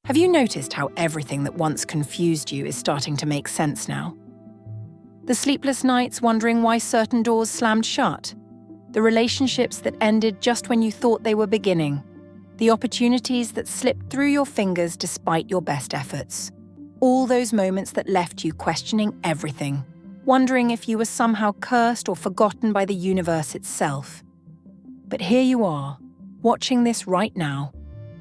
Have you noticed how everything that once confused you is starting to make sense now? The sleepless nights wondering why certain doors slammed shut, the relationships that ended just when you thought they were beginning, the opportunities that slipped through your fingers despite your best efforts. All those moments that left you questioning everything, wondering if you were somehow cursed or forgotten by the universe itself. But here you are, watching this right now,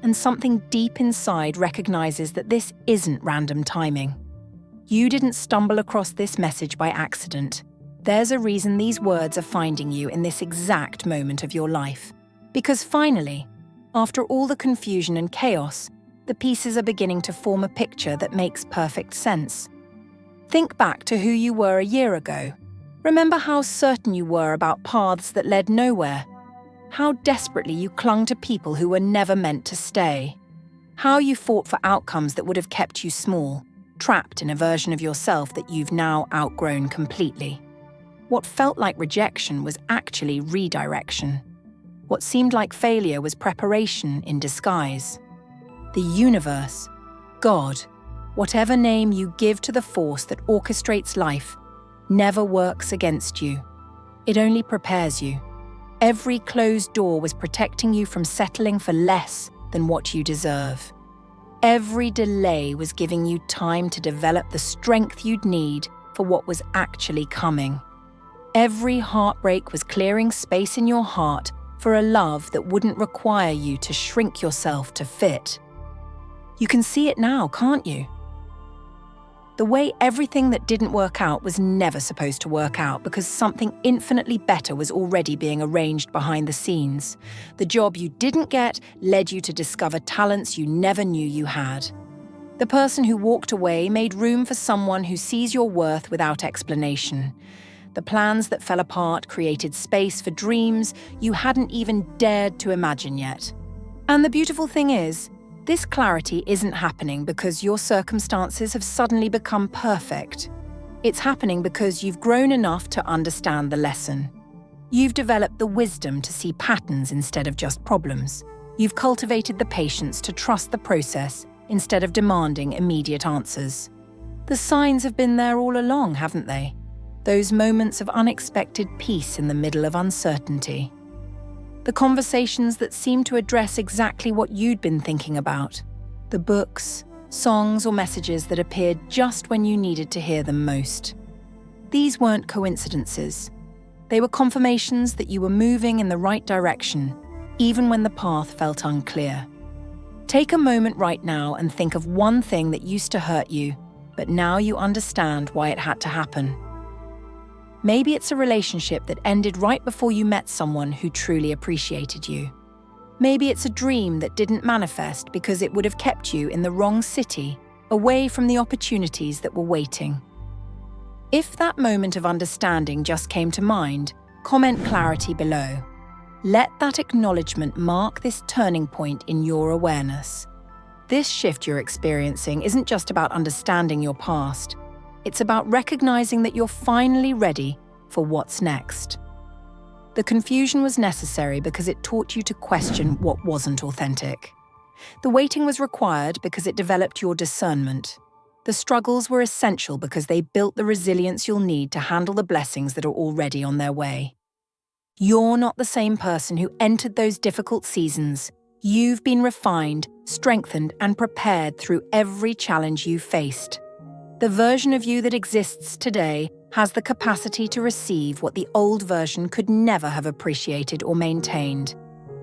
and something deep inside recognizes that this isn't random timing. You didn't stumble across this message by accident. There's a reason these words are finding you in this exact moment of your life. Because finally, after all the confusion and chaos, the pieces are beginning to form a picture that makes perfect sense. Think back to who you were a year ago. Remember how certain you were about paths that led nowhere. How desperately you clung to people who were never meant to stay. How you fought for outcomes that would have kept you small, trapped in a version of yourself that you've now outgrown completely. What felt like rejection was actually redirection. What seemed like failure was preparation in disguise. The universe, God, whatever name you give to the force that orchestrates life, never works against you. It only prepares you. Every closed door was protecting you from settling for less than what you deserve. Every delay was giving you time to develop the strength you'd need for what was actually coming. Every heartbreak was clearing space in your heart for a love that wouldn't require you to shrink yourself to fit. You can see it now, can't you? The way everything that didn't work out was never supposed to work out because something infinitely better was already being arranged behind the scenes. The job you didn't get led you to discover talents you never knew you had. The person who walked away made room for someone who sees your worth without explanation. The plans that fell apart created space for dreams you hadn't even dared to imagine yet. And the beautiful thing is, this clarity isn't happening because your circumstances have suddenly become perfect. It's happening because you've grown enough to understand the lesson. You've developed the wisdom to see patterns instead of just problems. You've cultivated the patience to trust the process instead of demanding immediate answers. The signs have been there all along, haven't they? Those moments of unexpected peace in the middle of uncertainty. The conversations that seemed to address exactly what you'd been thinking about. The books, songs, or messages that appeared just when you needed to hear them most. These weren't coincidences. They were confirmations that you were moving in the right direction, even when the path felt unclear. Take a moment right now and think of one thing that used to hurt you, but now you understand why it had to happen. Maybe it's a relationship that ended right before you met someone who truly appreciated you. Maybe it's a dream that didn't manifest because it would have kept you in the wrong city, away from the opportunities that were waiting. If that moment of understanding just came to mind, comment clarity below. Let that acknowledgement mark this turning point in your awareness. This shift you're experiencing isn't just about understanding your past. It's about recognizing that you're finally ready for what's next. The confusion was necessary because it taught you to question what wasn't authentic. The waiting was required because it developed your discernment. The struggles were essential because they built the resilience you'll need to handle the blessings that are already on their way. You're not the same person who entered those difficult seasons. You've been refined, strengthened, and prepared through every challenge you faced. The version of you that exists today has the capacity to receive what the old version could never have appreciated or maintained.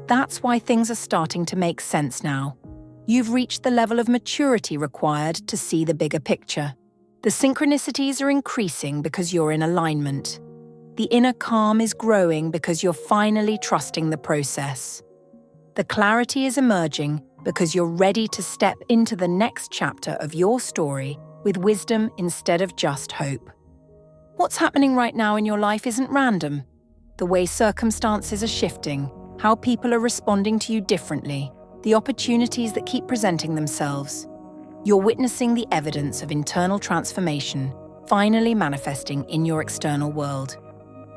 That's why things are starting to make sense now. You've reached the level of maturity required to see the bigger picture. The synchronicities are increasing because you're in alignment. The inner calm is growing because you're finally trusting the process. The clarity is emerging because you're ready to step into the next chapter of your story with wisdom instead of just hope. What's happening right now in your life isn't random. The way circumstances are shifting, how people are responding to you differently, the opportunities that keep presenting themselves. You're witnessing the evidence of internal transformation, finally manifesting in your external world.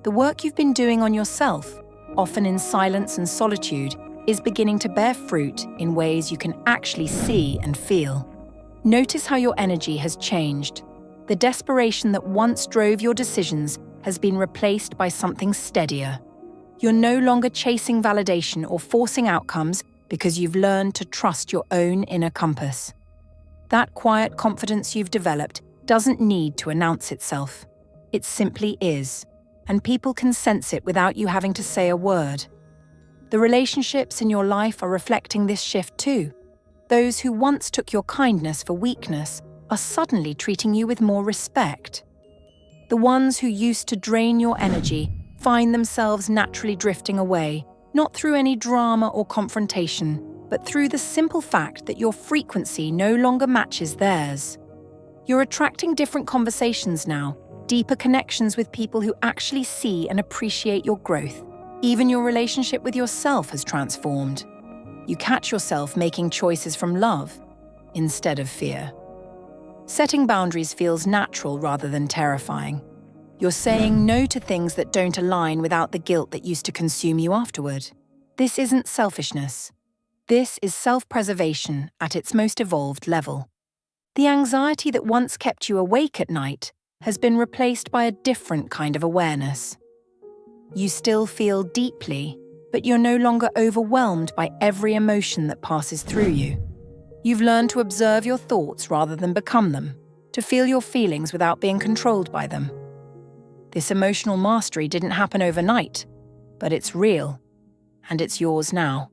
The work you've been doing on yourself, often in silence and solitude, is beginning to bear fruit in ways you can actually see and feel. Notice how your energy has changed. The desperation that once drove your decisions has been replaced by something steadier. You're no longer chasing validation or forcing outcomes because you've learned to trust your own inner compass. That quiet confidence you've developed doesn't need to announce itself. It simply is, and people can sense it without you having to say a word. The relationships in your life are reflecting this shift too. Those who once took your kindness for weakness are suddenly treating you with more respect. The ones who used to drain your energy find themselves naturally drifting away, not through any drama or confrontation, but through the simple fact that your frequency no longer matches theirs. You're attracting different conversations now, deeper connections with people who actually see and appreciate your growth. Even your relationship with yourself has transformed. You catch yourself making choices from love instead of fear. Setting boundaries feels natural rather than terrifying. You're saying no to things that don't align without the guilt that used to consume you afterward. This isn't selfishness. This is self-preservation at its most evolved level. The anxiety that once kept you awake at night has been replaced by a different kind of awareness. You still feel deeply, but you're no longer overwhelmed by every emotion that passes through you. You've learned to observe your thoughts rather than become them, to feel your feelings without being controlled by them. This emotional mastery didn't happen overnight, but it's real, and it's yours now.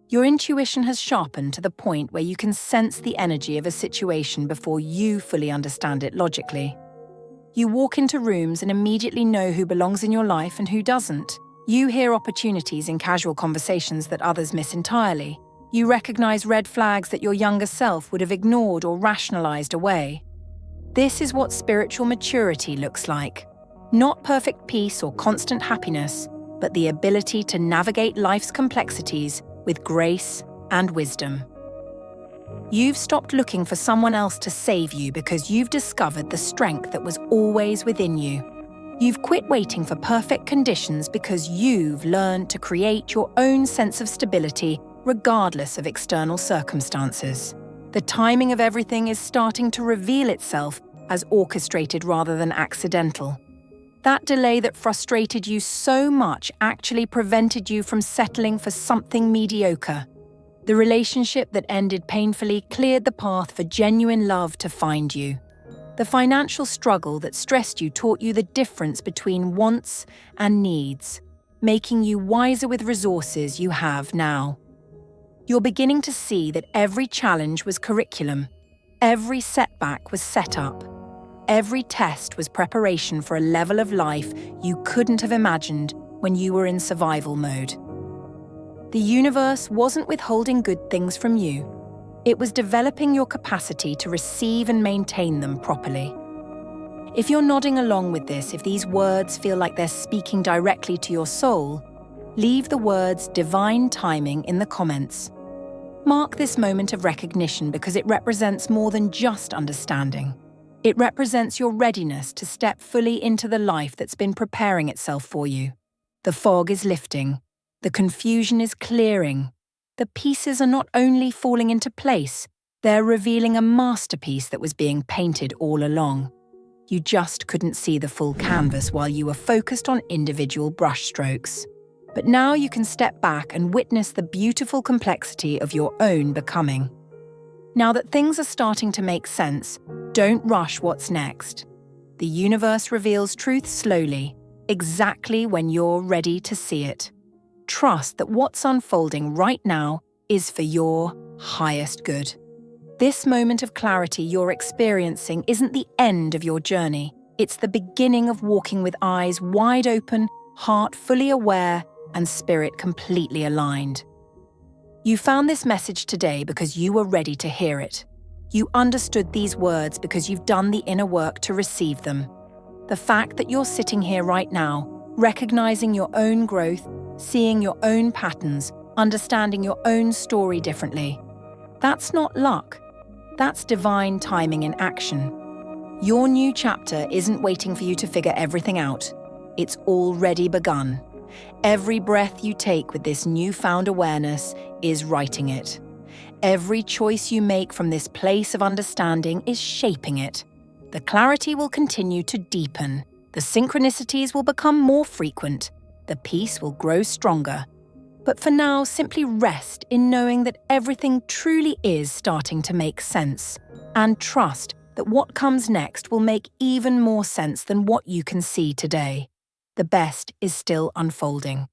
Your intuition has sharpened to the point where you can sense the energy of a situation before you fully understand it logically. You walk into rooms and immediately know who belongs in your life and who doesn't. You hear opportunities in casual conversations that others miss entirely. You recognize red flags that your younger self would have ignored or rationalized away. This is what spiritual maturity looks like. Not perfect peace or constant happiness, but the ability to navigate life's complexities with grace and wisdom. You've stopped looking for someone else to save you because you've discovered the strength that was always within you. You've quit waiting for perfect conditions because you've learned to create your own sense of stability regardless of external circumstances. The timing of everything is starting to reveal itself as orchestrated rather than accidental. That delay that frustrated you so much actually prevented you from settling for something mediocre. The relationship that ended painfully cleared the path for genuine love to find you. The financial struggle that stressed you taught you the difference between wants and needs, making you wiser with resources you have now. You're beginning to see that every challenge was curriculum, every setback was set up, every test was preparation for a level of life you couldn't have imagined when you were in survival mode. The universe wasn't withholding good things from you. It was developing your capacity to receive and maintain them properly. If you're nodding along with this, if these words feel like they're speaking directly to your soul, leave the words divine timing in the comments. Mark this moment of recognition because it represents more than just understanding. It represents your readiness to step fully into the life that's been preparing itself for you. The fog is lifting. The confusion is clearing. The pieces are not only falling into place, they're revealing a masterpiece that was being painted all along. You just couldn't see the full canvas while you were focused on individual brushstrokes. But now you can step back and witness the beautiful complexity of your own becoming. Now that things are starting to make sense, don't rush what's next. The universe reveals truth slowly, exactly when you're ready to see it. Trust that what's unfolding right now is for your highest good. This moment of clarity you're experiencing isn't the end of your journey. It's the beginning of walking with eyes wide open, heart fully aware, and spirit completely aligned. You found this message today because you were ready to hear it. You understood these words because you've done the inner work to receive them. The fact that you're sitting here right now, recognizing your own growth, seeing your own patterns, understanding your own story differently, that's not luck. That's divine timing in action. Your new chapter isn't waiting for you to figure everything out. It's already begun. Every breath you take with this newfound awareness is writing it. Every choice you make from this place of understanding is shaping it. The clarity will continue to deepen. The synchronicities will become more frequent. The peace will grow stronger. But for now, simply rest in knowing that everything truly is starting to make sense. And trust that what comes next will make even more sense than what you can see today. The best is still unfolding.